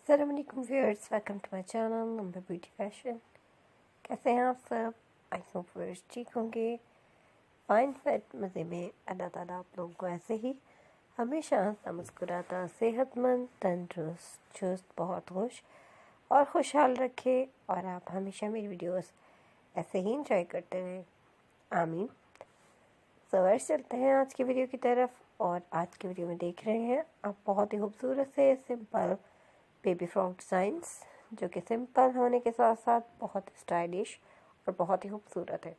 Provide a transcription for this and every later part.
अस्सलाम वालेकुम viewers, welcome to my channel number beauty fashion. कैसे हैं आप सब? आई होप व्यूअर्स ठीक होंगे, फाइन फिट मज़े में। अल्लाह ताला आप लोगों को ऐसे ही हमेशा हंसता मुस्कुराता सेहतमंद तंदुरुस्त चुस्त बहुत खुश और खुशहाल रखे और आप हमेशा मेरी वीडियोस ऐसे ही इंजॉय करते रहें, आमीन। सवार चलते हैं आज की वीडियो की तरफ। और आज की वीडियो में देख रहे हैं आप बहुत ही खूबसूरत से सिंपल बेबी फ्रॉक डिज़ाइंस, जो कि सिंपल होने के साथ साथ बहुत स्टाइलिश और बहुत ही खूबसूरत है।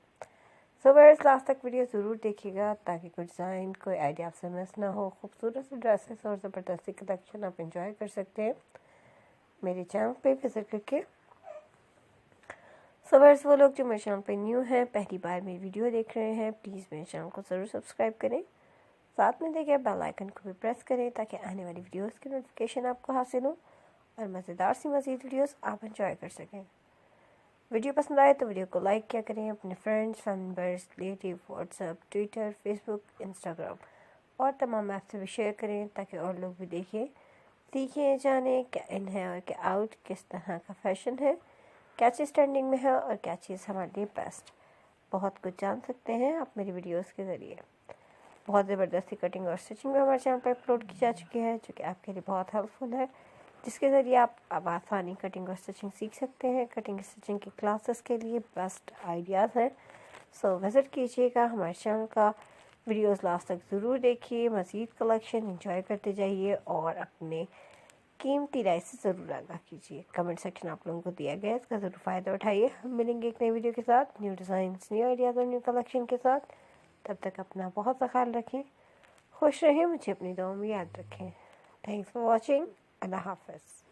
सो व्यूअर्स, लास्ट तक वीडियो ज़रूर देखिएगा ताकि कोई डिज़ाइन कोई आइडिया आपसे मिस ना हो। खूबसूरत से ड्रेसेस और ज़बरदस्ती कलेक्शन आप इंजॉय कर सकते हैं मेरे चैनल पे विज़िट करके। सो व्यूअर्स, वो लोग जो मेरे चैनल पे न्यू हैं, पहली बार मेरी वीडियो देख रहे हैं, प्लीज़ मेरे चैनल को ज़रूर सब्सक्राइब करें, साथ में देखिए बेल आइकन को भी प्रेस करें ताकि आने वाली वीडियोस की नोटिफिकेशन आपको हासिल हो और मज़ेदार सी मज़ीद वीडियोस आप एंजॉय कर सकें। वीडियो पसंद आए तो वीडियो को लाइक किया करें, अपने friends, family members, relative, WhatsApp, Twitter, Facebook, Instagram और तमाम ऐप से भी शेयर करें ताकि और लोग भी देखें, सीखें, जानें क्या इन है और क्या आउट, किस तरह का फैशन है, क्या चीज़ ट्रेंडिंग में है और क्या चीज़ हमारे लिए बेस्ट। बहुत कुछ जान सकते हैं आप मेरी वीडियोज़ के ज़रिए। बहुत ज़बरदस्ती कटिंग और स्टिचिंग भी हमारे चैनल पर अपलोड की जा चुकी है, जो कि आपके लिए बहुत हेल्पफुल है, जिसके ज़रिए आप अब आसानी कटिंग और स्टिचिंग सीख सकते हैं। कटिंग स्टिचिंग की क्लासेस के लिए बेस्ट आइडियाज़ हैं। सो विज़िट कीजिएगा हमारे चैनल का, वीडियोस लास्ट तक ज़रूर देखिए, मज़ीद कलेक्शन इंजॉय करते जाइए और अपने कीमती राय से ज़रूर आगाह कीजिए। कमेंट सेक्शन आप लोगों को दिया गया है, इसका ज़रूर फ़ायदा उठाइए। हम मिलेंगे एक नई वीडियो के साथ, न्यू डिज़ाइंस, न्यू आइडियाज़ और न्यू कलेक्शन के साथ। तब तक अपना बहुत सा ख्याल रखें, खुश रहें, मुझे अपनी दुआओं में याद रखें। Thanks for watching. अल्लाह हाफ़िज़।